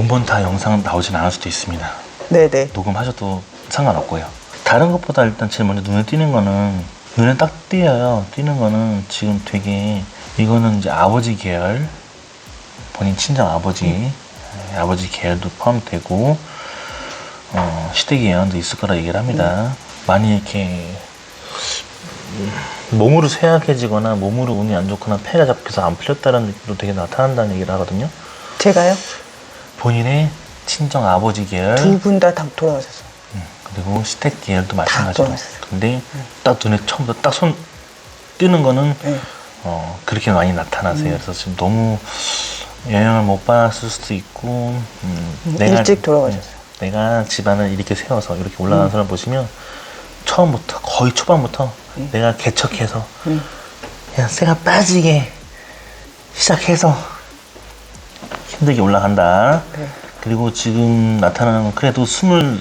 원본 다 영상 나오진 않을 수도 있습니다. 네네. 녹음하셔도 상관없고요. 다른 것보다 일단 제일 먼저 눈에 띄는 거는, 눈에 딱 띄어요. 띄는 거는 지금 되게, 이거는 이제 아버지 계열, 본인 친정 아버지, 아버지 계열도 포함되고, 시댁의 영향도 있을 거라 얘기를 합니다. 많이 이렇게 몸으로 쇠약해지거나 몸으로 운이 안 좋거나 폐가 잡혀서 안 풀렸다는 느낌도 되게 나타난다는 얘기를 하거든요. 제가요? 본인의 친정 아버지 계열, 두 분 다 돌아가셨어요. 그리고 시댁 계열도 마찬가지로. 돌아가셨어요. 근데 딱 눈에 처음부터 딱 손 뜨는 거는 네. 그렇게 많이 나타나세요. 그래서 지금 너무 영향을 못 받았을 수도 있고, 일찍 돌아가셨어요. 내가 집안을 이렇게 세워서 이렇게 올라가는 사람 보시면 처음부터 거의 초반부터 내가 개척해서 그냥 쇠가 빠지게 시작해서 힘들게 올라간다. 네. 그리고 지금 나타나는 건 그래도 24,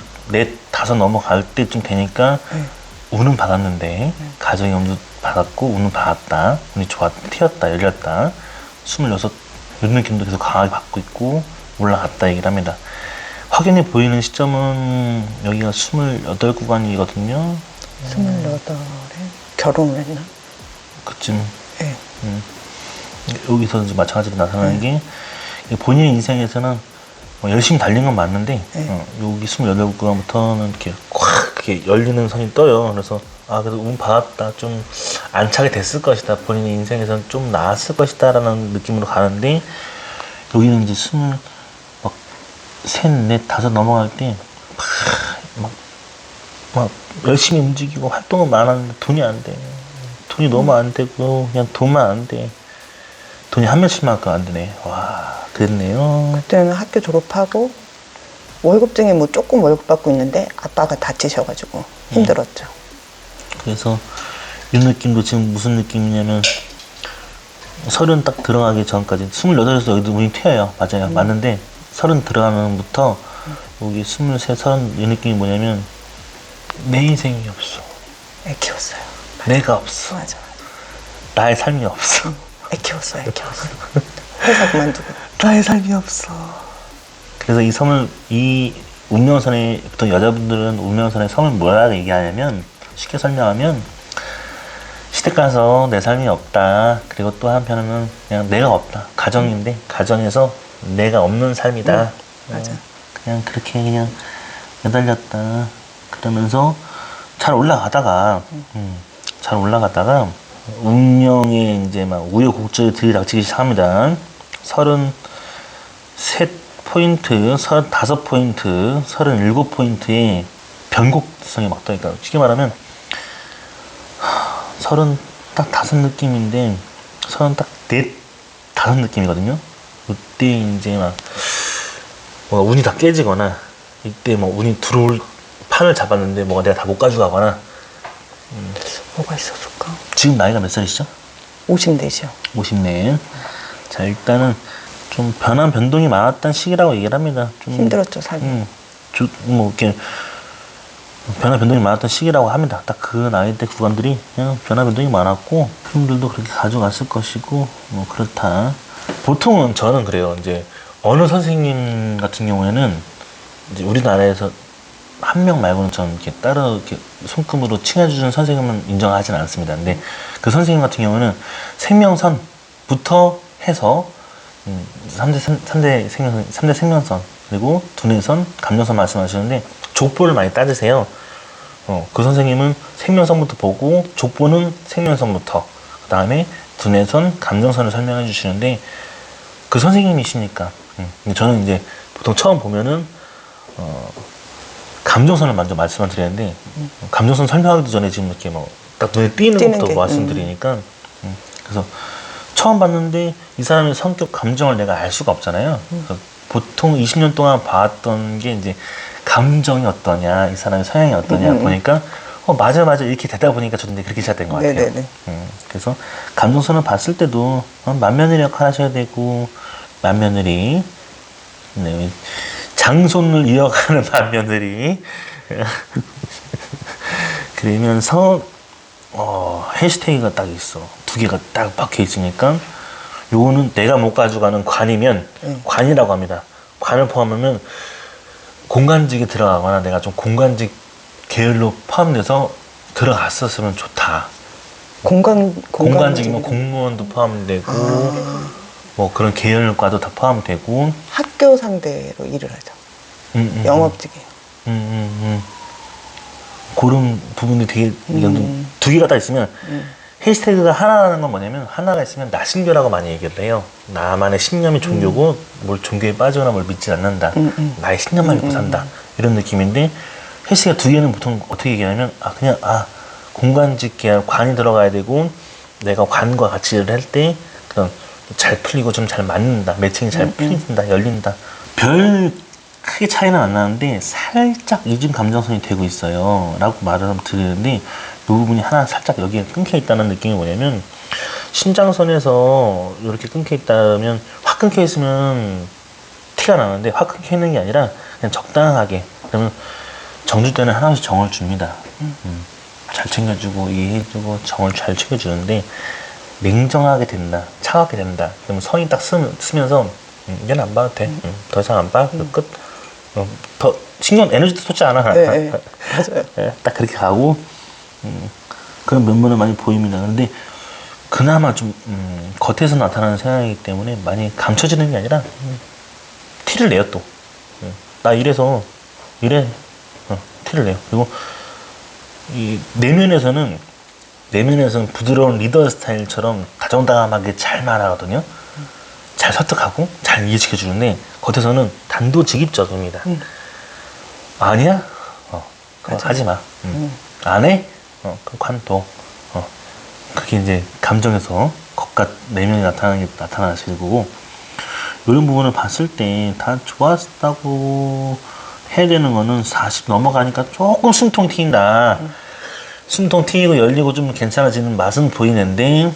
5 넘어갈 때쯤 되니까 운은 받았는데 가정의 운도 받았고 운은 받았다. 운이 좋았다. 튀었다. 열렸다. 26 이런 느낌도 계속 강하게 받고 있고 올라갔다 얘기를 합니다. 확연히 보이는 시점은 여기가 28구간이거든요. 28에 결혼을 했나? 그쯤. 네. 여기서 이제 마찬가지로 나타나는 게 본인의 인생에서는 열심히 달린 건 맞는데 여기 28구간부터는 이렇게 콱 이렇게 열리는 선이 떠요. 그래서 그래도 운 받았다. 좀 안차게 됐을 것이다. 본인의 인생에서는 좀 나았을 것이다 라는 느낌으로 가는데 여기는 이제 23, 4, 5 넘어갈 때 막 열심히 움직이고 활동은 많았는데 돈이 안 돼. 돈이 너무 안 되고 그냥 돈만 안 돼. 돈이 한 며칠만큼 안 되네. 와, 그랬네요. 그때는 학교 졸업하고 월급쟁이 뭐 조금 월급 받고 있는데 아빠가 다치셔가지고 힘들었죠. 그래서 이 느낌도 지금 무슨 느낌이냐면 30 딱 들어가기 전까지 28에서 여기도 운이 튀어요. 맞아요. 맞는데 30 들어가면부터 여기 23, 30 이 느낌이 뭐냐면 내 인생이 없어. 애 키웠어요. 내가 없어. 맞아. 나의 삶이 없어. 애 키웠어요. 애 키웠어. 회사 그만두고. 나의 삶이 없어. 그래서 이 섬을, 이 운명선에, 보통 여자분들은 운명선의 섬을 뭐라고 얘기하냐면, 쉽게 설명하면, 시댁 가서 내 삶이 없다. 그리고 또 한편으로는 그냥 내가 없다. 가정인데, 가정에서 내가 없는 삶이다. 맞아. 그냥 그렇게 그냥 매달렸다. 그러면서 잘 올라가다가, 운명에 이제 막 우여곡절이 들이닥치기 시작합니다. 33포인트, 35포인트, 37포인트의 변곡성이 막 떠니까 쉽게 말하면 35 느낌인데 34, 5 느낌이거든요. 이때 이제 막 운이 다 깨지거나 이때 뭐 운이 들어올 판을 잡았는데 뭐가 내가 다 못 가져가거나. 뭐가 있었을까? 지금 나이가 몇 살이시죠? 50대죠. 50네. 자, 일단은 좀 변동이 많았던 시기라고 얘기를 합니다. 좀 힘들었죠, 삶이. 뭐 이렇게 변동이 많았던 시기라고 합니다. 딱 그 나이 대 구간들이 그냥 변동이 많았고 힘들도 그렇게 가져갔을 것이고 뭐 그렇다. 보통은 저는 그래요. 이제 어느 선생님 같은 경우에는 이제 우리나라에서 한 명 말고는 저는 이렇게 따로 이렇게 손금으로 칭해주는 선생님은 인정하지는 않습니다. 근데 그 선생님 같은 경우는 생명선부터 해서 3대 생명선, 그리고 두뇌선, 감정선 말씀하시는데 족보를 많이 따지세요. 그 선생님은 생명선부터 보고 족보는 생명선부터, 그 다음에 두뇌선, 감정선을 설명해 주시는데 그 선생님이시니까. 근데 저는 이제 보통 처음 보면은 감정선을 먼저 말씀을 드리는데 감정선 설명하기도 전에 지금 이렇게 뭐 딱 눈에 띄는 것부터 말씀드리니까 그래서 처음 봤는데 이 사람의 성격, 감정을 내가 알 수가 없잖아요. 그러니까 보통 20년 동안 봤던 게 이제 감정이 어떠냐, 이 사람의 성향이 어떠냐 보니까 맞아 이렇게 되다 보니까 저도 이제 그렇게 시작된 것 같아요. 네네네. 그래서 감정선을 봤을 때도 맏며느리역 하셔야 되고 맏며느리, 장손을 이어가는 맏며느리 그러면서 해시태그가 딱 있어. 2개가 딱 박혀 있으니까 요거는 내가 못 가져가는 관이면 관이라고 합니다. 관을 포함하면 공간직이 들어가거나 내가 좀 공간직 계열로 포함돼서 들어갔었으면 좋다. 공간직이면 공무원도 포함되고 뭐 그런 계열과도 다 포함되고 학교 상대로 일을 하죠. 영업직이에요. 그런 부분이 되게 두 개가 다 있으면 해시태그가 하나라는 건 뭐냐면 하나가 있으면 나신교라고 많이 얘기를 해요. 나만의 신념이 종교고 뭘 종교에 빠지거나 뭘 믿지 않는다. 나의 신념만 믿고 산다. 이런 느낌인데 해시태그가 두 개는 보통 어떻게 얘기하냐면 그냥 공간직 계열 관이 들어가야 되고 내가 관과 같이 일을 할 때 그런 잘 풀리고 좀 잘 맞는다. 매칭이 잘 풀린다. 열린다. 별 크게 차이는 안 나는데 살짝 이중 감정선이 되고 있어요 라고 말을 드리는데 이 부분이 하나 살짝 여기에 끊겨 있다는 느낌이 뭐냐면 신장선에서 이렇게 끊겨 있다면 확 끊겨 있으면 티가 나는데 확 끊겨 있는 게 아니라 그냥 적당하게 그러면 정줄 때는 하나씩 정을 줍니다. 잘 챙겨주고 이해해주고 정을 잘 챙겨주는데 냉정하게 된다 차갑게 된다 그러면 선이 딱 쓰면서 이제는 안 봐도 돼. 더 이상 안 봐. 끝. 더 신경 에너지도 쏟지 않아. 네, 맞아요. 딱 그렇게 가고 그런 면모는 많이 보입니다. 근데 그나마 좀 겉에서 나타나는 생각이기 때문에 많이 감춰지는 게 아니라 티를 내요 또. 나 이래서 이래 티를 내요. 그리고 이 내면에서는 부드러운 리더 스타일처럼 다정다감하게 잘 말하거든요. 잘 설득하고 잘 이해시켜 주는데 겉에서는 단도직입적입니다. 아니야? 그럼 하지 마. 안 해? 그럼 관둬. 그게 이제 감정에서 겉과 내면이 나타나실 거고 이런 부분을 봤을 때 다 좋았다고 해야 되는 거는 40 넘어가니까 조금 숨통 튀긴다. 숨통 튀기고 열리고 좀 괜찮아지는 맛은 보이는데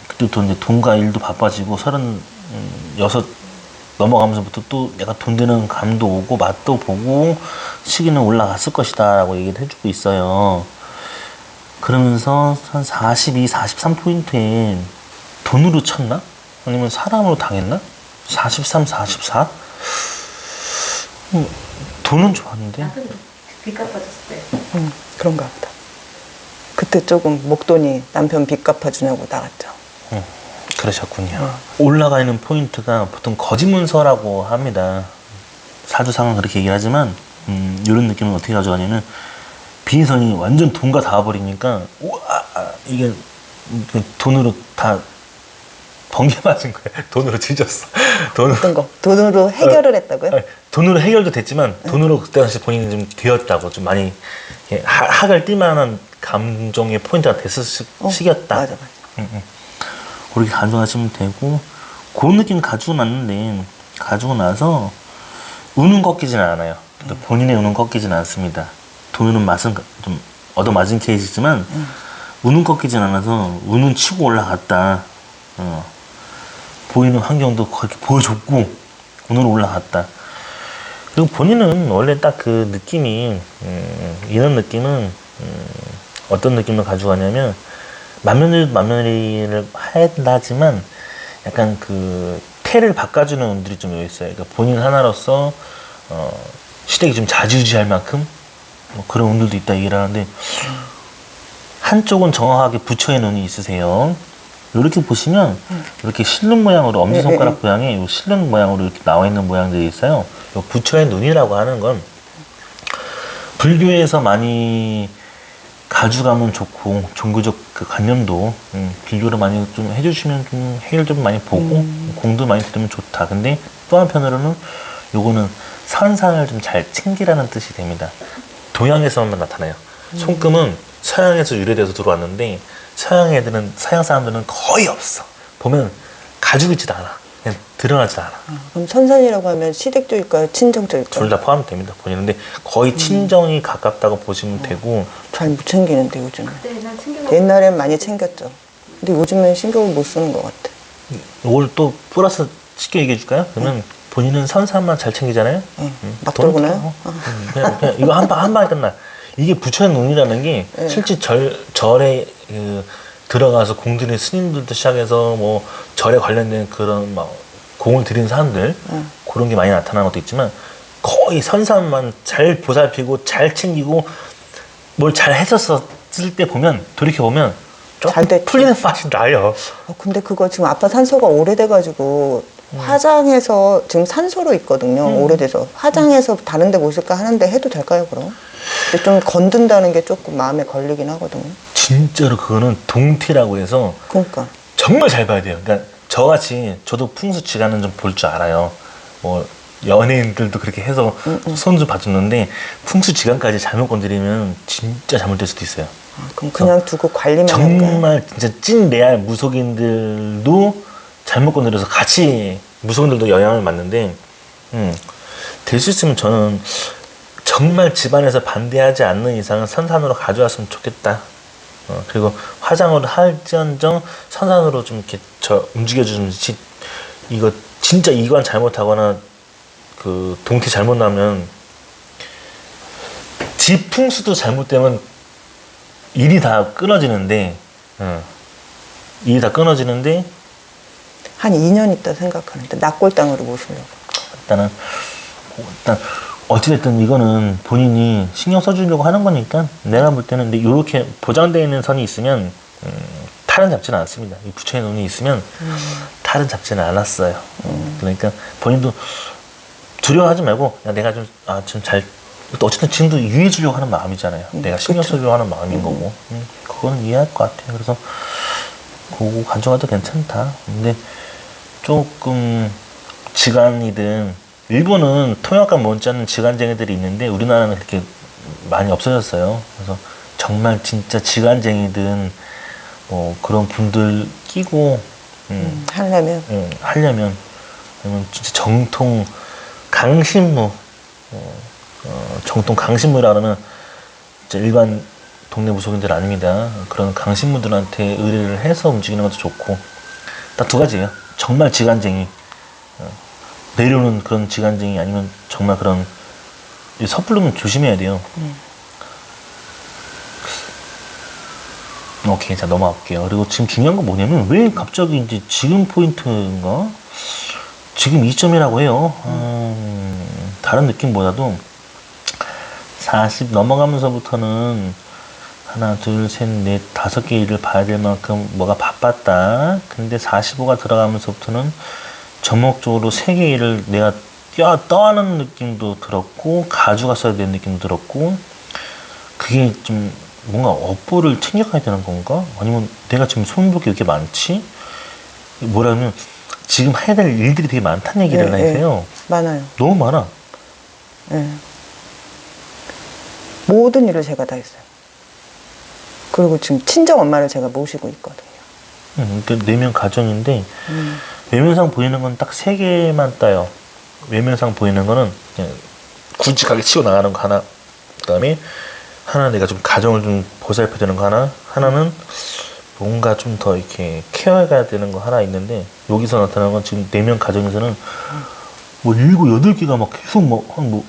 그리고 또 이제 돈과 일도 바빠지고 36 넘어가면서부터 또 약간 돈 되는 감도 오고 맛도 보고 시기는 올라갔을 것이다 라고 얘기를 해주고 있어요. 그러면서 한 42, 43포인트에 돈으로 쳤나? 아니면 사람으로 당했나? 43, 44? 돈은 좋았는데 빚 갚아줬을 때. 그런가 보다. 그때 조금 목돈이 남편 빚 갚아주냐고 나갔죠. 그러셨군요. 올라가 있는 포인트가 보통 거짓문서라고 합니다. 사주상은 그렇게 얘기를 하지만 이런 느낌은 어떻게 가져가냐면 비인선이 완전 돈과 닿아버리니까 이게 돈으로 다 번개 맞은 거야. 돈으로 찢었어. 어떤 거? 돈으로 해결을 했다고요? 돈으로 해결도 됐지만 돈으로 그때 당시 본인이 좀 되었다고 좀 많이 학을 띨만한 감정의 포인트가 됐을 시기였다. 맞아. 그렇게 가져가시면 되고 그 느낌 가지고 났는데 가지고 나서 운은 꺾이지는 않아요. 본인의 운은 꺾이지는 않습니다. 돈은 맛은 좀 얻어맞은 케이스지만 운은 꺾이지는 않아서 운은 치고 올라갔다. 보이는 환경도 그렇게 보여줬고 운으로 올라갔다. 그리고 본인은 원래 딱 그 느낌이 이런 느낌은 어떤 느낌을 가져가냐면 만면을 한다지만 약간 그 태를 바꿔주는 운들이 좀 있어요. 그러니까 본인 하나로서 시댁이 좀 자지우지할 만큼 뭐 그런 운들도 있다 얘기를 하는데 한쪽은 정확하게 부처의 눈이 있으세요. 이렇게 보시면 이렇게 실눈 모양으로 엄지손가락 모양의 이 실눈 모양으로 이렇게 나와 있는 모양들이 있어요. 이 부처의 눈이라고 하는 건 불교에서 많이 가져가면 좋고 종교적 그 관념도 비교를 많이 좀 해주시면 좀 해결 좀 많이 보고 공도 많이 들으면 좋다. 근데 또 한편으로는 요거는 선상을 좀 잘 챙기라는 뜻이 됩니다. 동양에서만 나타나요. 손금은 서양에서 유래돼서 들어왔는데 서양 사람들은 거의 없어. 보면 가지고 있지도 않아. 그냥 드러나지도 않아. 그럼 선산이라고 하면 시댁쪽일까요? 친정쪽일까요? 둘 다 포함됩니다. 본인인데 거의 친정이 가깝다고 보시면 되고 잘 못 챙기는데 요즘은. 그때 옛날 챙겨. 옛날엔 많이 챙겼죠. 근데 요즘은 신경을 못 쓰는 것 같아. 이걸 또 플러스 쉽게 얘기해 줄까요? 그러면 본인은 선사만 잘 챙기잖아요. 막 돈 들고나요? 그냥 이거 한 방에 끝나. 이게 부처의 눈이라는 게 실제 절에 들어가서 공들인 스님들도 시작해서 뭐 절에 관련된 그런 막 공을 들인 사람들 그런 게 많이 나타나는 것도 있지만 거의 선산만 잘 보살피고 잘 챙기고 뭘 잘 했었을 때 보면 돌이켜보면 잘 조금 됐지. 풀리는 맛이 나요. 근데 그거 지금 아빠 산소가 오래돼가지고 화장해서 지금 산소로 있거든요. 오래돼서 화장해서 다른 데 모실까 하는데 해도 될까요, 그럼? 근데 좀 건든다는 게 조금 마음에 걸리긴 하거든요. 진짜로 그거는 동티라고 해서 그러니까. 정말 잘 봐야 돼요. 그러니까 저같이 저도 풍수지간은 좀 볼 줄 알아요. 뭐 연예인들도 그렇게 해서 손 좀 봐줬는데 풍수지간까지 잘못 건드리면 진짜 잘못될 수도 있어요. 그럼 그냥 두고 관리만 하는 거야? 정말 진짜 찐 레알 무속인들도 잘못 건드려서 같이 무속인들도 영향을 받는데 될 수 있으면 저는 정말 집안에서 반대하지 않는 이상은 선산으로 가져왔으면 좋겠다. 그리고 화장을 할지언정 선산으로 좀 이렇게 움직여주면 이거 진짜 이관 잘못하거나 그 동태 잘못 나면 집 풍수도 잘못되면 일이 다 끊어지는데 일이 다 끊어지는데 한 2년 있다 생각하는데 납골당으로 모시려고. 일단 어찌됐든 이거는 본인이 신경 써주려고 하는 거니까 내가 볼 때는 근데 이렇게 보장되어 있는 선이 있으면 탈은 잡지는 않습니다. 이 부처의 눈이 있으면 탈은 잡지는 않았어요. 그러니까 본인도 두려워하지 말고 야, 내가 좀 잘 어쨌든 지금도 유의해 주려고 하는 마음이잖아요. 내가 신경 써주려고 하는 마음인 거고 그거는 이해할 것 같아요. 그래서 그거 가져가도 괜찮다. 근데 조금 지간이든 일본은 통역관 못지않는 지간쟁이들이 있는데 우리나라는 그렇게 많이 없어졌어요. 그래서 정말 진짜 지간쟁이든 뭐 그런 분들 끼고 하려면 하려면 아니면 진짜 정통 강신무 정통 강신무라 그러면 진짜 일반 동네 무속인들 아닙니다. 그런 강신무들한테 의뢰를 해서 움직이는 것도 좋고 딱 두 가지예요. 정말 지간쟁이 내려오는 그런 지간쟁이 아니면 정말 그런 섣부르면 조심해야 돼요. 오케이, 자 넘어갈게요. 그리고 지금 중요한 건 뭐냐면 왜 갑자기 이제 지금 포인트인가? 지금 2점이라고 해요. 다른 느낌보다도 40 넘어가면서부터는 하나, 둘, 셋, 넷, 5개 일을 봐야 될 만큼 뭐가 바빴다. 근데 45가 들어가면서부터는 전목적으로 3개 일을 내가 떠하는 느낌도 들었고 가져갔어야 되는 느낌도 들었고 그게 좀 뭔가 업보를 챙겨가야 되는 건가? 아니면 내가 지금 손볼 게 이렇게 많지? 뭐라면 지금 해야 될 일들이 되게 많다는 얘기를 하세요. 많아요. 너무 많아. 네. 모든 일을 제가 다 했어요. 그리고 지금 친정 엄마를 제가 모시고 있거든요. 그러니까 내면 가정인데 외면상 보이는 건 딱 3개만 따요. 외면상 보이는 거는 그냥 굵직하게 치고 나가는 거 하나, 그 다음에 하나 내가 좀 가정을 좀 보살펴야 되는 거 하나, 하나는 뭔가 좀 더 이렇게 케어해가야 되는 거 하나 있는데 여기서 나타나는 건 지금 내면 가정에서는 뭐 7, 8개가 막 계속 한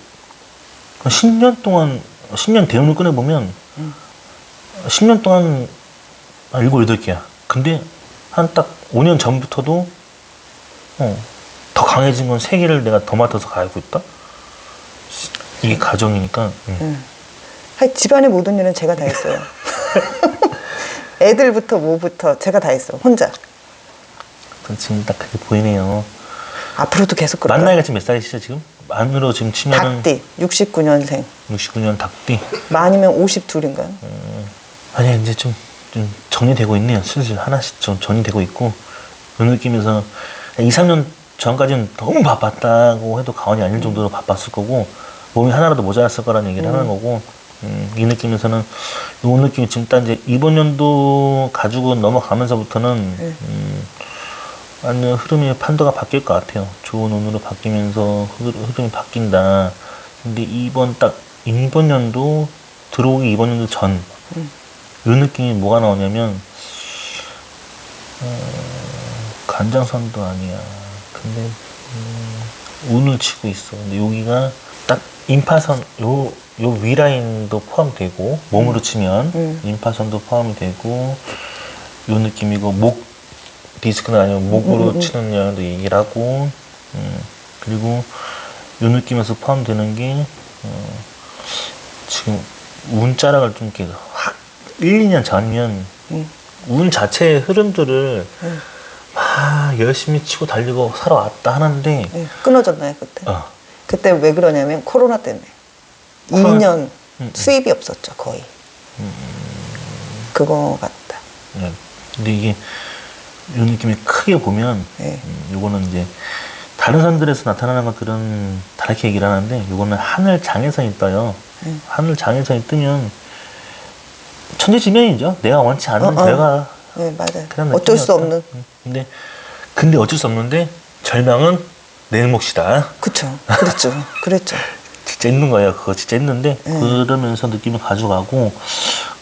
10년 동안 10년 대운을 꺼내보면 10년 동안 7, 8개야. 근데 한 딱 5년 전부터도 더 강해진 건 3개를 내가 더 맡아서 가고 있다? 이게 가정이니까. 집안의 모든 일은 제가 다 했어요. 애들부터 뭐부터 제가 다 했어. 혼자. 지금 딱 그렇게 보이네요. 앞으로도 계속 그럴 만 거예요. 나이가 지금 몇 살이시죠 지금? 만으로 지금 치면은 닭띠 69년생. 69년 닭띠. 만이면 52인가요? 아니 이제 좀 정리되고 있네요. 슬슬 하나씩 좀 정리되고 있고 그 느낌에서 2, 3년 전까지는 너무 바빴다고 해도 과언이 아닐 정도로 바빴을 거고 몸이 하나라도 모자랐을 거라는 얘기를 하는 거고 이 느낌에서는 이 느낌이 지금 딱 이제 이번 연도 가지고 넘어가면서부터는 완전 흐름의 판도가 바뀔 것 같아요. 좋은 운으로 바뀌면서 흐름이 바뀐다. 근데 이번 연도 들어오기 이번 연도 전 이 느낌이 뭐가 나오냐면 간장선도 아니야. 근데 운을 치고 있어. 근데 여기가 딱 인파선 요 위라인도 포함되고 몸으로 치면 인파선도 포함이 되고 요 느낌이고 목 디스크는 아니면 목으로 치는 영향도 얘기를 하고 그리고 요 느낌에서 포함되는 게 지금 운자락을 좀 이렇게 확 1, 2년 전면 운 자체의 흐름들을 막 열심히 치고 달리고 살아왔다 하는데 네, 끊어졌나요 그때? 어, 그때 왜 그러냐면 코로나 때문에 2년 수입이 없었죠 거의. 그거 같다. 네. 근데 이게 요 느낌이 크게 보면 네. 요거는 이제 다른 산들에서 나타나는 것들은 다르게 얘기를 하는데 요거는 하늘 장애선이 떠요. 하늘 장애선이 뜨면 천재지변이죠. 내가 원치 않는 결과. 네 맞아요. 그런 어쩔 수 느낌이었다. 없는. 근데 어쩔 수 없는데 절망은 내 몫이다. 그쵸. 그랬죠. 진짜 있는 거예요. 그거 진짜 있는데 그러면서 느낌을 가져가고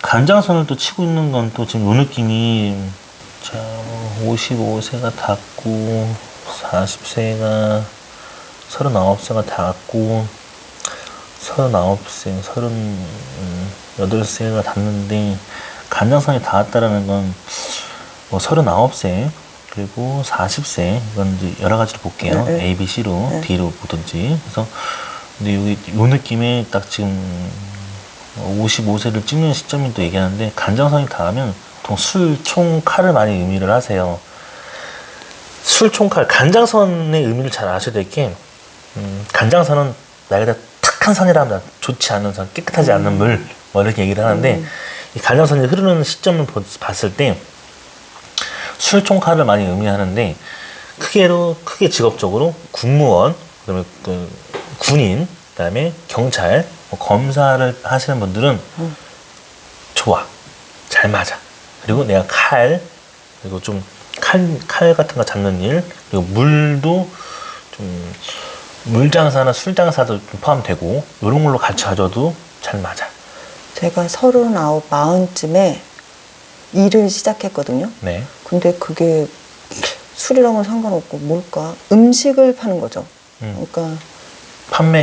간장선을 또 치고 있는 건 또 지금 요 느낌이 자 55세가 닿고 40세가 39세가 닿고 39세 38세가 닿는데 간장선이 닿았다라는 건 뭐 39세 그리고 40세 이건 이제 여러 가지로 볼게요. A, B, C로 D로 보든지 그래서 근데 여기 요 느낌에 딱 지금 55세를 찍는 시점이 또 얘기하는데 간장선이 닿으면 보통 술, 총, 칼을 많이 의미를 하세요. 술, 총, 칼, 간장선의 의미를 잘 아셔야 될 게 간장선은 나에게 탁한 선이라면 좋지 않은 선, 깨끗하지 않은 물 뭐 이렇게 얘기를 하는데 이 간장선이 흐르는 시점을 봤을 때 술, 총, 칼을 많이 의미하는데 크게 직업적으로 국무원 그다음에 그 군인 그다음에 경찰 뭐 검사를 하시는 분들은 좋아 잘 맞아 그리고 내가 칼 그리고 좀 칼 같은 거 잡는 일 그리고 물도 좀 물장사나 술장사도 좀 포함되고 이런 걸로 같이 가져도 잘 맞아. 제가 39, 40쯤에 일을 시작했거든요. 네. 근데 그게 술이랑은 상관없고 뭘까? 음식을 파는 거죠. 그러니까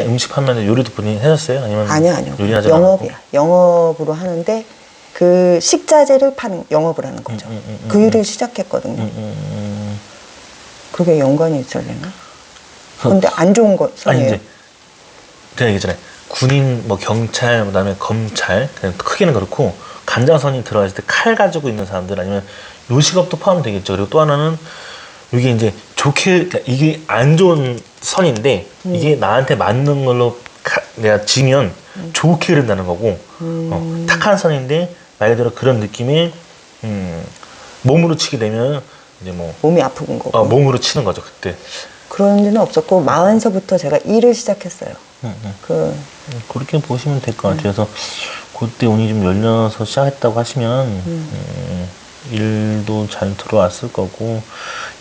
음식 판매는 요리도 본인이 하셨어요? 아니면 아니요. 요리하지 영업이야. 영업으로 하는데 그 식자재를 파는 영업을 하는 거죠. 그 일을 시작했거든요. 그게 연관이 있을래나? 근데 안 좋은 거 아니 선이에요. 이제 제가 얘기했잖아요. 군인, 뭐 경찰, 그다음에 검찰, 그냥 크게는 그렇고 간장선이 들어갔을 때 칼 가지고 있는 사람들 아니면 요식업도 포함되겠죠. 그리고 또 하나는 이게 이제 그러니까 이게 안 좋은 선인데 이게 나한테 맞는 걸로 내가 지면 좋게 흐른다는 거고 탁한 선인데 말 그대로 그런 느낌의 몸으로 치게 되면 이제 뭐 몸이 아픈 거고. 몸으로 치는 거죠 그때. 그런 일은 없었고 40서부터 제가 일을 시작했어요. 그렇게 보시면 될 것 같아요. 그래서 그때 운이 좀 열려서 시작했다고 하시면 일도 잘 들어왔을 거고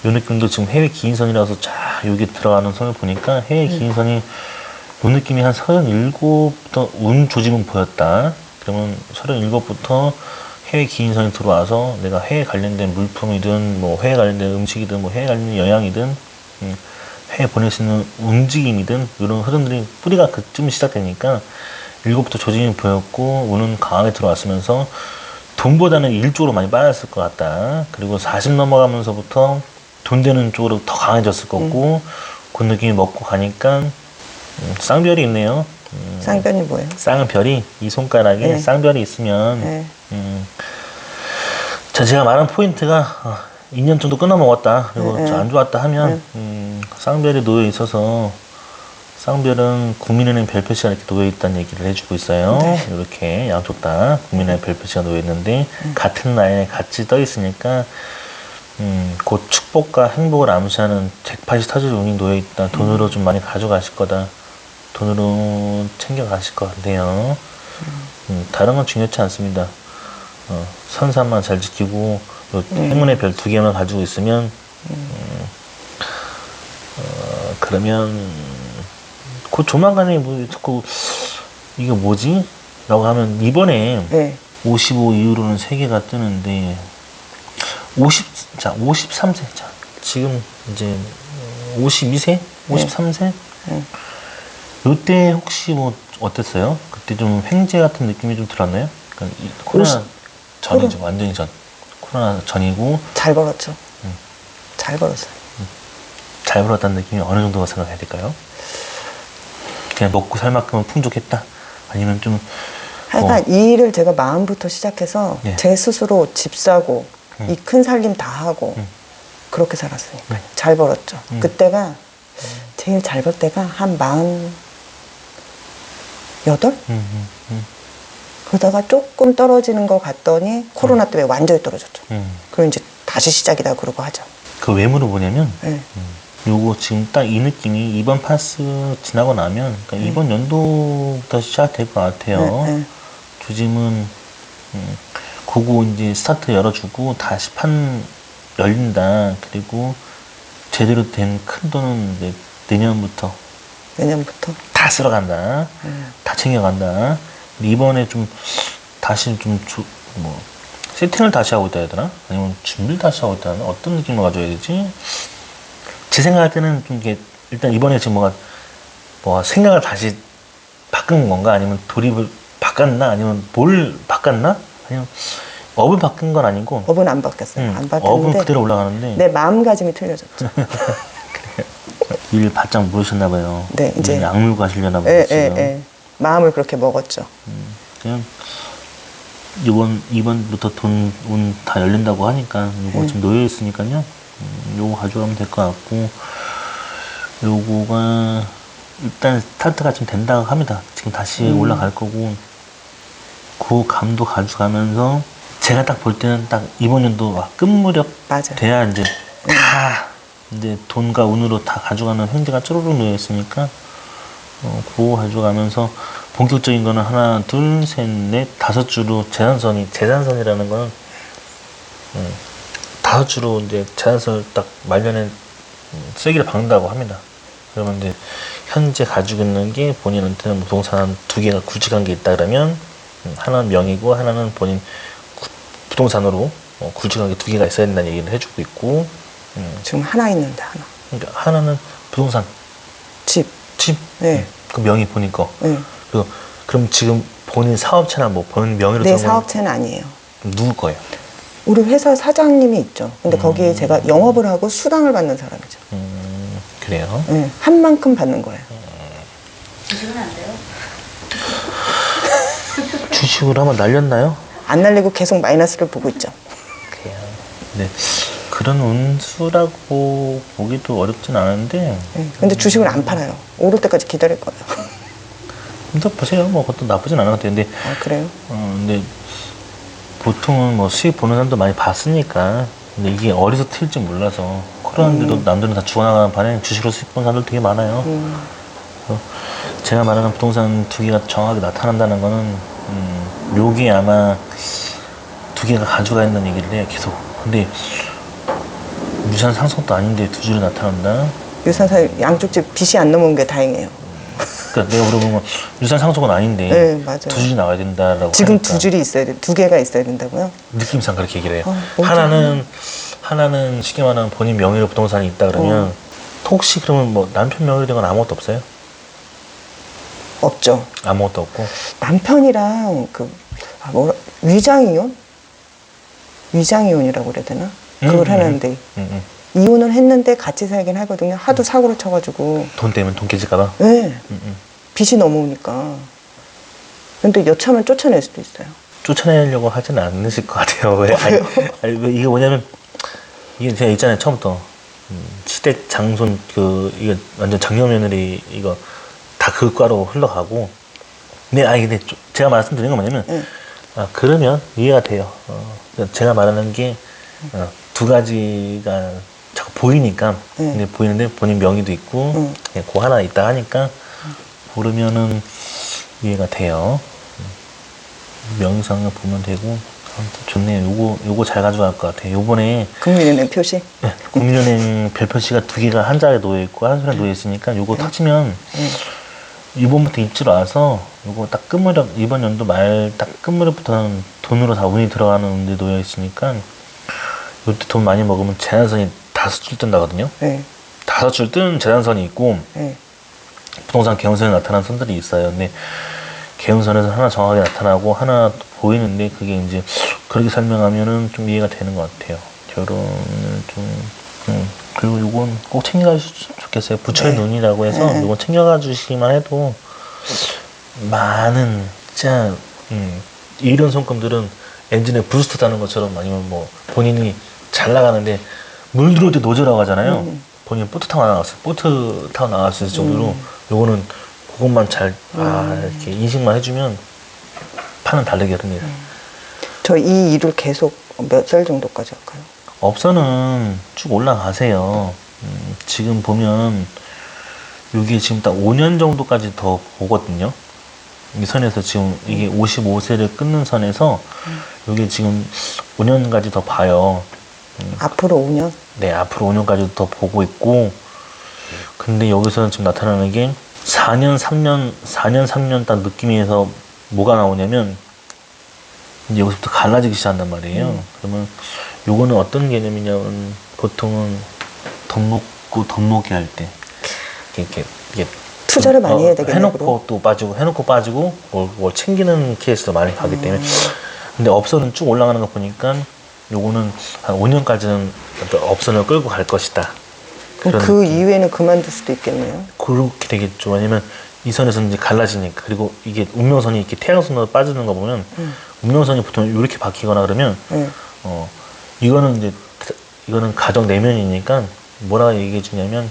요 느낌도 지금 해외 기인선이라서 자 여기 들어가는 선을 보니까 해외 기인선이 요 느낌이 한 37부터 운 조짐은 보였다. 그러면 37부터 해외 기인선이 들어와서 내가 해외 관련된 물품이든 뭐 해외 관련된 음식이든 뭐 해외 관련된 영양이든 해외 보낼 수 있는 움직임이든 이런 흐름들이 뿌리가 그쯤 시작되니까 7부터 조짐이 보였고 운은 강하게 들어왔으면서 돈보다는 일 쪽으로 많이 빠졌을 것 같다. 그리고 40 넘어가면서부터 돈 되는 쪽으로 더 강해졌을 거고 그 느낌이 먹고 가니까 쌍별이 있네요. 쌍변이 뭐예요? 쌍은 별이 이 손가락에 쌍별이 있으면 자 제가 말한 포인트가 2년 정도 끊어먹었다 그리고 안 좋았다 하면 쌍별이 놓여 있어서 쌍별은 국민은행 별표시가 이렇게 놓여 있다는 얘기를 해주고 있어요. 이렇게 양쪽 다 국민은행 별표시가 놓여 있는데 같은 라인에 같이 떠 있으니까 곧 축복과 행복을 암시하는 잭팟이 터질 운이 놓여 있다. 돈으로 좀 많이 가져가실 거다. 돈으로 챙겨가실 것 같네요. 다른 건 중요치 않습니다. 선산만 잘 지키고 행운의 별 2개만 가지고 있으면 그러면 그 조만간에 뭐 자꾸 이게 뭐지? 라고 하면 이번에 55 이후로는 3개가 뜨는데 53세 자 지금 이제 52세? 53세? 요때 혹시 뭐 어땠어요? 그때 좀 횡재 같은 느낌이 좀 들었나요? 그러니까 코로나 전이죠. 완전히 전. 코로나 전이고 잘 벌었죠. 잘 벌었어요. 잘 벌었다는 느낌이 어느 정도가 생각해야 될까요? 그냥 먹고 살 만큼은 풍족했다? 아니면 좀 하여간 이 일을 제가 마음부터 시작해서 예. 제 스스로 집 사고 이 큰 살림 다 하고 그렇게 살았으니까 잘 벌었죠. 그때가 제일 잘 벌 때가 한 48? 그러다가 조금 떨어지는 것 같더니 코로나 때문에 완전히 떨어졌죠. 그럼 이제 다시 시작이다 그러고 하죠. 그 왜 물어보냐면 네. 요거 지금 딱 이 느낌이 이번 파스 지나고 나면 그러니까 이번 연도부터 시작될 것 같아요. 네, 네. 조짐은 그거 이제 스타트 열어주고 다시 판 열린다. 그리고 제대로 된 큰 돈은 이제 내년부터 내년부터. 다 쓸어간다. 다 챙겨간다. 근데 이번에 좀 다시 좀 뭐 세팅을 다시 하고 있다 해야 되나? 아니면 준비를 다시 하고 있다 하나? 어떤 느낌을 가져야 되지? 제 생각할 때는 좀 이게 일단 이번에 지금 뭐가 생각을 다시 바꾼 건가? 아니면 돌입을 바꿨나? 아니면 뭘 바꿨나? 아니면 업을 바꾼 건 아니고 업은 안 바뀌었어요. 안 업은 바뀌었는데 그대로 올라가는데 내 마음가짐이 틀려졌죠. 일 바짝 모르셨나 봐요. 네, 이제. 악물고 하시려나 봐요. 예, 예, 지금. 예. 마음을 그렇게 먹었죠. 그냥 이번부터 운 다 열린다고 하니까 요거 지금 놓여 있으니까요. 요거 가져가면 될 것 같고 요거가 일단 스타트가 좀 된다고 합니다. 지금 다시 올라갈 거고 그 감도 가져가면서 제가 딱 볼 때는 딱 이번 연도 끝 무렵 맞아. 돼야 이제 다 이제 돈과 운으로 다 가져가는 횡재가 쪼르륵 놓여 있으니까 그거 가져가면서 본격적인 거는 하나, 둘, 셋, 넷, 5주로 재산선이라는 거는 5주로 이제 재산선을 딱 말년에 세기를 박는다고 합니다. 그러면 이제 현재 가지고 있는 게 본인한테는 부동산 한 2개가 굵직한 게 있다 그러면 하나는 명의고 하나는 본인 부동산으로 굵직한 게 2개가 있어야 된다는 얘기를 해주고 있고 지금 하나 있는데 하나. 그러니까 하나는 부동산 집. 집 네. 그 명의 본인 거 네. 그리고 그럼 지금 본인 사업체나 뭐 본인 명의로 내 들어간 건 사업체는 아니에요. 누구 거예요? 우리 회사 사장님이 있죠. 근데 거기에 제가 영업을 하고 수당을 받는 사람이죠. 그래요? 네. 한 만큼 받는 거예요. 주식은 안 돼요? 주식으로 한번 날렸나요? 안 날리고 계속 마이너스를 보고 있죠. 그래요. 네. 그런 운수라고 보기도 어렵진 않은데 네. 근데 주식을 안 팔아요. 오를 때까지 기다릴 거예요. 근데 보세요. 뭐 그것도 나쁘진 않은 것 같아요. 근데 아, 그래요? 근데 보통은 뭐 수익 보는 사람도 많이 봤으니까 근데 이게 어디서 튈지 몰라서 코로나인데도 남들은 다 죽어나가는 반에 주식으로 수익 보는 사람들 되게 많아요. 그래서 제가 말하는 부동산 2개가 정확하게 나타난다는 거는 요게 아마 2개가 가져가 있는 얘기를 해요. 계속. 근데 유산 상속도 아닌데 2줄이 나타난다. 유산사 양쪽 집 빚이 안 넘어온 게 다행이에요. 그러니까 내가 물어본 건 유산 상속은 아닌데 네, 맞아요. 2줄이 나와야 된다라고 지금 하니까 2줄이 있어야 돼. 2개가 있어야 된다고요? 느낌상 그렇게 얘기를 해요. 뭔지 하나는 쉽게 말하면 본인 명의로 부동산이 있다 그러면 혹시 그러면 뭐 남편 명의로 된 건 아무것도 없어요? 없죠. 아무것도 없고 남편이랑 위장이혼이라고 그래야 되나? 그걸 해놨는데 이혼을 했는데 같이 살긴 하거든요. 하도 사고를 쳐가지고. 돈 때문에 돈 깨질까봐. 네. 빚이 넘어오니까. 근데 여차하면 쫓아낼 수도 있어요. 쫓아내려고 하지는 않으실 것 같아요. 왜? 왜 이게 뭐냐면 이게 제가 있잖아요 처음부터 시댁 장손 이거 완전 장녀며느리 이거 다 그 과로 흘러가고. 근데 제가 말씀드린 건 뭐냐면 그러면 이해가 돼요. 제가 말하는 게 2가지가 자꾸 보이니까 근데 보이는데 본인 명의도 있고 그냥 그 하나 있다 하니까 모르면은 이해가 돼요. 명의상을 보면 되고 아무튼 좋네요. 요거 잘 가져갈 것 같아요. 요번에 국민은행 표시. 국민은행 별표시가 2개가 한 자리에 놓여 있고 한 자리에 놓여 있으니까 요거 터치면 이번부터 입주로 와서 요거 딱 끝무렵 이번 연도 말 딱 끝무렵부터는 돈으로 다 운이 들어가는 운데 놓여 있으니까 요때 돈 많이 먹으면 재산선이 5줄 뜬다거든요. 네. 5줄 뜬 재산선이 있고 네. 부동산 개운선에 나타난 선들이 있어요. 근데 개운선에서 하나 정확하게 나타나고 하나 보이는데 그게 이제 그렇게 설명하면은 좀 이해가 되는 것 같아요. 결혼을 좀 그리고 요건 꼭 챙겨가주시면 좋겠어요. 부처의 네. 눈이라고 해서 네. 요건 챙겨가주시기만 해도 많은 진짜 이런 손금들은 엔진에 부스트 다는 것처럼 아니면 뭐 본인이 잘 나가는데 물 들어올 때 노즈라고 하잖아요. 본인 보트 타고 나갈 수 있을 정도로 요거는 그것만 잘 이렇게 인식만 해주면 판은 다르게 흐릅니다. 저 이 일을 계속 몇 살 정도까지 할까요? 업선은 쭉 올라가세요. 지금 보면 이게 지금 딱 5년 정도까지 더 보거든요. 이 선에서 지금 이게 55세를 끊는 선에서 이게 지금 5년까지 더 봐요. 앞으로 5년? 네, 앞으로 5년까지 더 보고 있고, 근데 여기서는 지금 나타나는 게 4년, 3년 딱 느낌에서 뭐가 나오냐면, 이제 여기서부터 갈라지기 시작한단 말이에요. 그러면 요거는 어떤 개념이냐면, 보통은 덧먹기 할 때, 이렇게 투자를 많이 해야 되겠네요. 해놓고 또 빠지고, 뭘 챙기는 케이스도 많이 가기 때문에. 근데 업선은 쭉 올라가는 거 보니까, 요거는 한 5년까지는 업선을 끌고 갈 것이다. 그럼 그 이후에는 그만둘 수도 있겠네요. 그렇게 되겠죠. 왜냐면 이 선에서는 이제 갈라지니까. 그리고 이게 운명선이 이렇게 태양선으로 빠지는 거 보면, 운명선이 보통 이렇게 바뀌거나 그러면, 이거는 가정 내면이니까 뭐라고 얘기해 주냐면,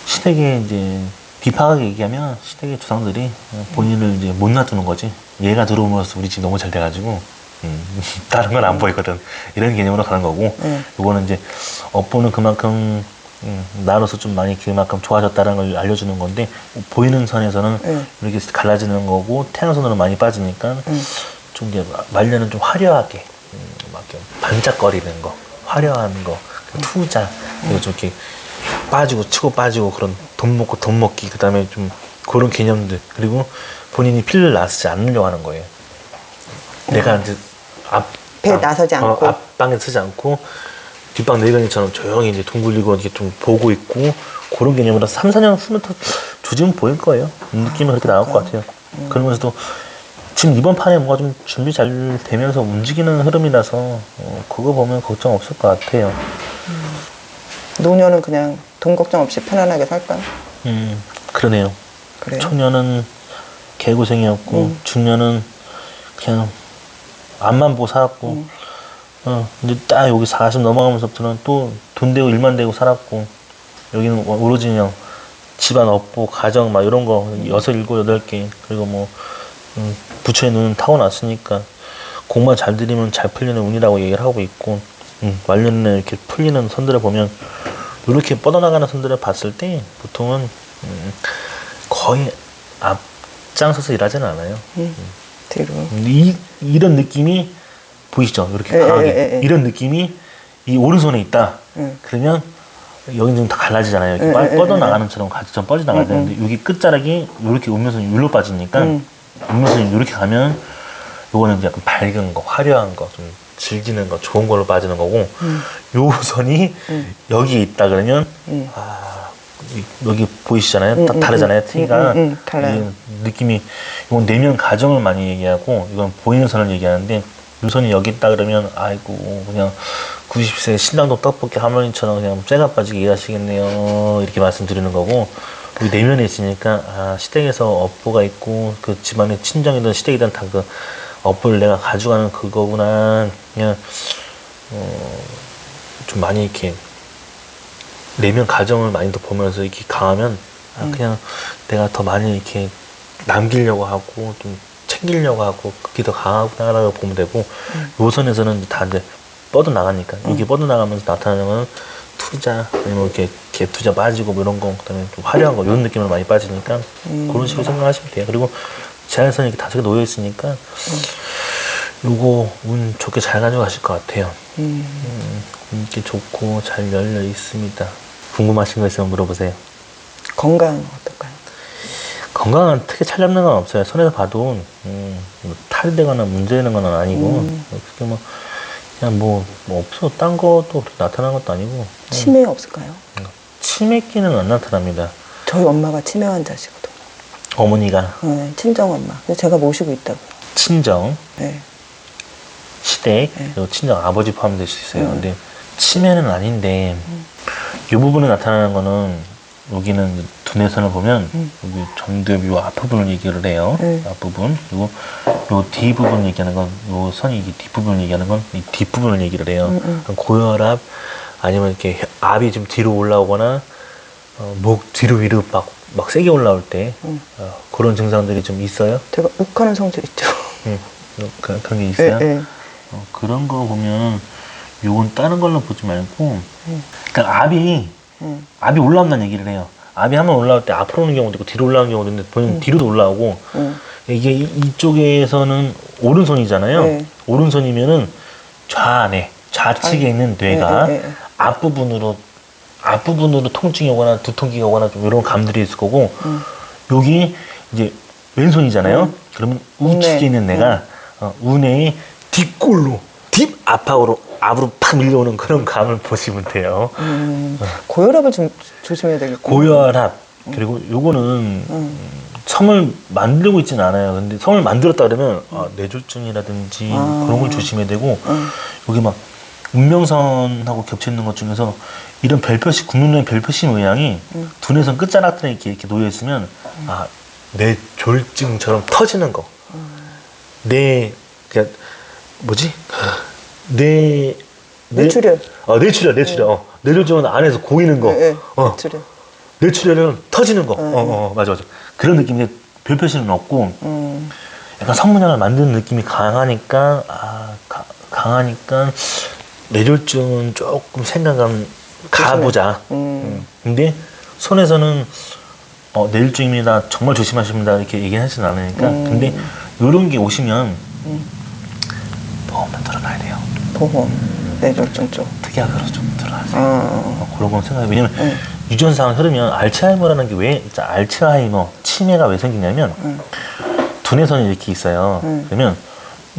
시댁에 이제 비파하게 얘기하면 시댁의 조상들이 본인을 이제 못 놔두는 거지. 얘가 들어오면서 우리 집 너무 잘 돼가지고 다른 건 안 보이거든. 이런 개념으로 가는 거고, 이거는 이제 업보는 그만큼 나로서 좀 많이 그만큼 좋아졌다는 걸 알려주는 건데, 보이는 선에서는 이렇게 갈라지는 거고 태양선으로 많이 빠지니까 좀 이제 말년은 좀 화려하게 막 이렇게 반짝거리는 거, 화려한 거, 투자, 그리고 좀 이렇게 빠지고 치고 빠지고 그런 돈 먹고 돈 먹기, 그 다음에 좀 그런 개념들. 그리고 본인이 필을 나서지 않으려고 하는 거예요. 내가 이제 배에 나서지 않고. 앞방에 서지 않고 뒷방 내변이처럼 조용히 이제 둥글리고 이렇게 좀 보고 있고, 그런 개념으로 3, 4년 후부터 조짐은 보일 거예요. 느낌은 그렇게 나올 것 같아요. 그러면서도 지금 이번 판에 뭔가 좀 준비 잘 되면서 움직이는 흐름이라서 그거 보면 걱정 없을 것 같아요. 노년은 그냥 돈 걱정 없이 편안하게 살까요? 그러네요. 그래요? 초년은 개고생이었고 중년은 그냥 앞만 보고 살았고, 이제 딱 여기 40 넘어가면서부터는 또 돈 되고 일만 되고 살았고, 여기는 오로지 그냥 집안 업보, 가정 막 이런 거 6, 7, 8개, 그리고 뭐 부처의 눈은 타고났으니까 공만 잘 들이면 잘 풀리는 운이라고 얘기를 하고 있고, 말년에 이렇게 풀리는 선들을 보면, 이렇게 뻗어나가는 선들을 봤을 때 보통은 거의 앞장서서 일하지는 않아요. 뒤로. 이런 느낌이 보이시죠? 이렇게 강하게. 이런 느낌이 이 오른손에 있다. 그러면 여기는 좀 다 갈라지잖아요. 이렇게 뻗어나가는 처럼 좀 뻗어나가야 되는데, 여기 끝자락이 이렇게 운명선이 여기로 빠지니까, 운명선이 이렇게 가면 요거는 이제 약간 밝은 거, 화려한 거, 좀 즐기는 거, 좋은 걸로 빠지는 거고, 요 선이 여기 있다 그러면 여기 보이시잖아요. 딱 다르잖아요. 트기가. 달라요. 느낌이, 이건 내면 가정을 많이 얘기하고, 이건 보이는 선을 얘기하는데, 요 선이 여기 있다 그러면 아이고 그냥 90세 신당동 떡볶이 할머니처럼 그냥 쇠가 빠지게 일하시겠네요, 이렇게 말씀드리는 거고, 여기 내면에 있으니까 시댁에서 업보가 있고 그 집안의 친정이든 시댁이든 다 그 업보를 내가 가져가는 그거구나. 그냥 좀 많이 이렇게 내면 가정을 많이 더 보면서 이렇게 강하면 그냥 내가 더 많이 이렇게 남기려고 하고 좀 챙기려고 하고 그게 더 강하구나라고 보면 되고, 요선에서는 다 이제 뻗어나가니까, 여기 뻗어나가면서 나타나는 건 투자, 아니면 이렇게 투자 빠지고 뭐 이런 거, 그다음에 좀 화려한 거, 이런 느낌으로 많이 빠지니까 그런 식으로 생각하시면 돼요. 그리고 제한선이 이렇게 다섯 개 놓여 있으니까 요거 운 좋게 잘 가져가실 것 같아요. 이렇게 좋고 잘 열려 있습니다. 궁금하신 거 있으면 물어보세요. 건강 어떨까요? 건강은 특히 찰 잡는 건 없어요. 손에서 봐도 뭐 탈이 되거나 문제되는 건 아니고, 그게 뭐 그냥 뭐 없어. 딴 것도 그렇게 나타나는 것도 아니고. 치매 없을까요? 치매기는 안 나타납니다. 저희 엄마가 치매 환자시거든요. 어머니가 네, 친정 엄마. 근데 제가 모시고 있다고요. 친정, 네. 시댁, 그리고 친정 아버지 포함될 수 있어요. 근데 치매는 아닌데 이 부분에 나타나는 거는 여기는 두뇌선을 보면 여기 정두엽 요 앞부분을 얘기를 해요. 앞부분. 그리고 요 뒷부분 얘기하는 건 요 선이 이게 뒷부분을 얘기하는 건 이 뒷부분을 얘기를 해요. 고혈압 아니면 이렇게 압이 좀 뒤로 올라오거나 목 뒤로 위로 막 세게 올라올 때 그런 증상들이 좀 있어요. 제가 욱하는 성질 있죠. 그런 게 있어요. 예, 예. 그런 거 보면 요건 다른 걸로 보지 말고 그러니까 압이 올라온다는 얘기를 해요. 압이 한번 올라올 때 앞으로 오는 경우도 있고 뒤로 올라오는 경우도 있는데 본인 뒤로도 올라오고 이게 이쪽에서는 오른손이잖아요. 네. 오른손이면은 좌측에 있는 뇌가 앞부분으로 통증이 오거나 두통기가 오거나 좀 이런 감들이 있을 거고 여기 이제 왼손이잖아요. 그러면 우측에 있는 뇌가 우뇌의 뒷골로 뒷 압으로 팍 밀려오는 그런 감을 보시면 돼요. 고혈압을 좀 조심해야 되겠고. 고혈압 그리고 요거는 섬을 만들고 있지는 않아요. 근데 섬을 만들었다 그러면 뇌졸중이라든지 그런 걸 조심해야 되고 여기 막 운명선하고 겹쳐 있는 것 중에서 이런 별표식 국눈의 별표식 모양이 두뇌선 끝자락들에 이렇게 놓여 있으면 뇌졸중처럼 터지는 거. 그러니까 뇌출혈. 뇌출혈. 뇌졸중은 안에서 고이는 거. 뇌출혈. 뇌출혈은 터지는 거. 맞아. 그런 느낌인데 별표시는 없고 약간 성문양을 만드는 느낌이 강하니까 뇌졸중은 조금 생각은 가보자. 근데 손에서는 뇌졸중입니다. 정말 조심하십니다. 이렇게 얘기하지는 않으니까. 근데 이런 게 오시면 보험은 들어놔야 돼요. 보험. 뇌졸중 쪽. 특약으로 좀 들어가세요. 그런 건 생각해요. 왜냐면 유전상을 흐르면 알츠하이머라는 게 왜 알츠하이머 치매가 왜 생기냐면 두뇌선이 이렇게 있어요. 그러면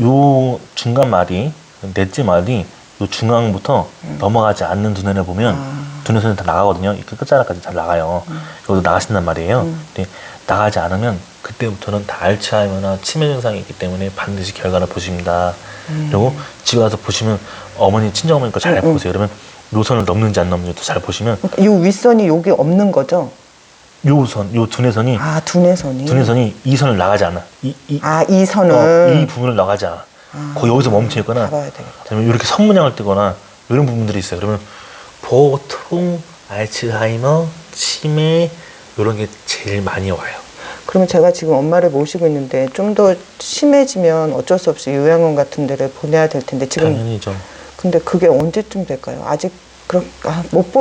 요 중간 말이 넷째 말이 요 중앙부터 넘어가지 않는 두뇌를 보면 두뇌선이 다 나가거든요. 이 끝자락까지 잘 나가요. 여기도 나가신단 말이에요. 근데 나가지 않으면 그때부터는 다 알츠하이머나 치매 증상이 있기 때문에 반드시 결과를 보십니다. 그리고 집에 가서 보시면 어머니 친정어머니 거 잘 보세요. 그러면 요선을 넘는지 안 넘는지도 잘 보시면 이 윗선이 여기 없는 거죠? 요 두뇌선이 두뇌선이 이 선을 나가지 않아. 이 선을 이 부분을 나가지 않아. 거기 여기서 멈춰 있거나 봐야 되겠다. 아니면 이렇게 선문양을 뜨거나 이런 부분들이 있어요. 그러면 보통 알츠하이머, 치매 이런 게 제일 많이 와요. 그러면 제가 지금 엄마를 모시고 있는데 좀 더 심해지면 어쩔 수 없이 요양원 같은 데를 보내야 될 텐데 지금 당연히죠. 근데 그게 언제쯤 될까요? 아직 못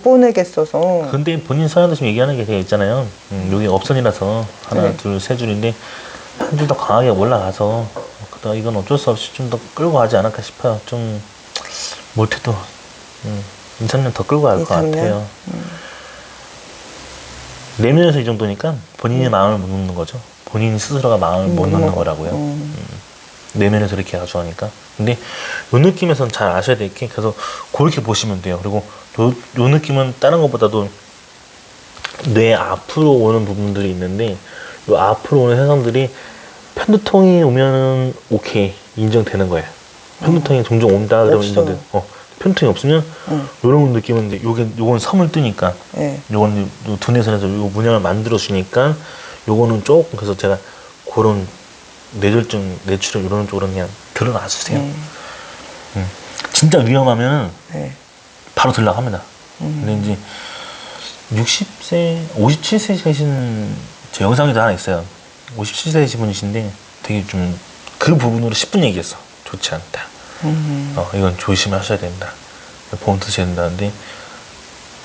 보내겠어서. 근데 본인 사연도 지금 얘기하는 게 되게 있잖아요. 여기 업선이라서 하나, 둘, 세 줄인데 한 줄 더 강하게 올라가서 이건 어쩔 수 없이 좀 더 끌고 가지 않을까 싶어요. 좀 못해도 2, 3년 더 끌고 갈 것 같아요. 내면에서 이 정도니까 본인이 마음을 못 놓는 거죠. 본인 스스로가 마음을 못 놓는 거라고요. 내면에서 이렇게 가져가니까. 근데 요 느낌에선 잘 아셔야 될 게 그래서 그렇게 보시면 돼요. 그리고 요 느낌은 다른 것보다도 뇌 앞으로 오는 부분들이 있는데 요 앞으로 오는 현상들이 편두통이 오면은 오케이 인정되는 거예요. 편두통이 종종 온다 그러면 인정돼. 편두통이 없으면 요런 느낌은 이제 요건 섬을 뜨니까 요건 두뇌선에서 요 문양을 만들어 주니까 요거는 조금 그래서 제가 그런 뇌졸중, 뇌출혈 이런 쪽으로 그냥 드러나 주세요. 진짜 위험하면은 바로 들락합니다. 근데 이제 60세, 57세 되신 제 영상에도 하나 있어요. 57세 되신 분이신데 되게 좀 그 부분으로 10분 얘기했어. 좋지 않다. 이건 조심하셔야 된다. 보험 드셔야 된다는데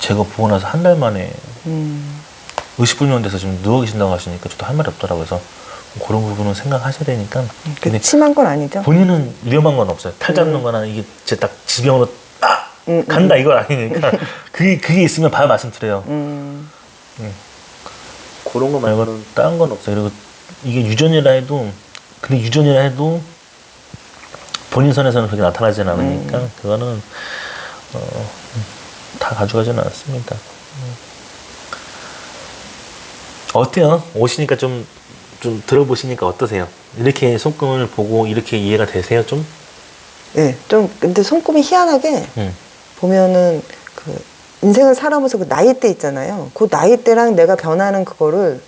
제가 보고 나서 한 달 만에 의식불명돼서 지금 누워 계신다고 하시니까 저도 할 말이 없더라고요. 그래서 그런 부분은 생각하셔야 되니까. 근데 심한 건 아니죠? 본인은 위험한 건 없어요. 탈 잡는 거나 이게 제 딱 지병으로 간다 이건 아니니까 그게 있으면 바로 말씀드려요. 그런 거 말고는 다른 건 없어요. 그리고 이게 유전이라 해도 근데 유전이라 해도 본인 선에서는 그렇게 나타나지는 않으니까 그거는 다 가져가지는 않습니다. 어때요? 오시니까 좀 들어보시니까 어떠세요? 이렇게 손금을 보고 이렇게 이해가 되세요? 좀? 좀 근데 손금이 희한하게 보면은 그 인생을 살아오면서 그 나이대 있잖아요. 그 나이대랑 내가 변하는 그거를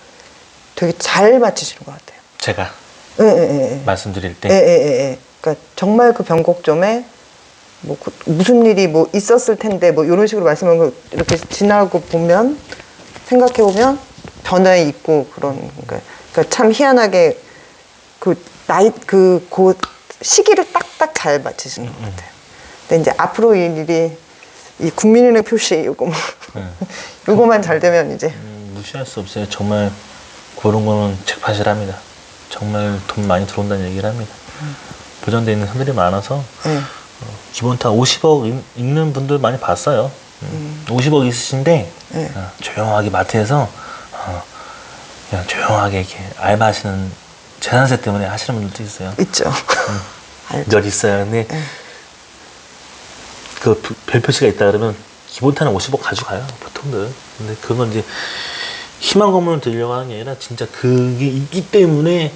되게 잘 맞추시는 것 같아요. 제가 예, 예, 예, 예. 말씀드릴 때 예, 예, 예, 예. 그러니까 정말 그 변곡점에 뭐 무슨 일이 뭐 있었을 텐데 뭐 이런 식으로 말씀한 거 이렇게 지나고 보면 생각해 보면 변화에 있고 그런 그러니까 참 희한하게 그 나이 그 시기를 딱딱 잘 맞추시는 것 같아요. 근데 이제 앞으로 이 일이 이 국민은행 표시 요거만 잘 되면 이제 무시할 수 없어요. 정말 그런 거는 책파실합니다. 정말 돈 많이 들어온다는 얘기를 합니다. 보장돼 있는 선들이 많아서 예. 기본 다 50억 읽는 분들 많이 봤어요. 50억 있으신데 네. 조용하게 마트에서 그냥 조용하게 이렇게 알바하시는 재산세 때문에 하시는 분들도 있어요. 있죠. 알죠. 몇 있어요. 근데 그 별표시가 있다 그러면 기본타는 50억 가져가요. 보통들. 근데 그건 이제 희망 고문을 드리려고 하는 게 아니라 진짜 그게 있기 때문에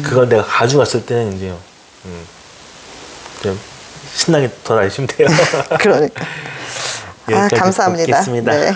그걸 내가 가져갔을 때는 이제 좀 신나게 돌아다니시면 돼요. 그러니까. 아, 여기까지 감사합니다. 돕겠습니다. 네.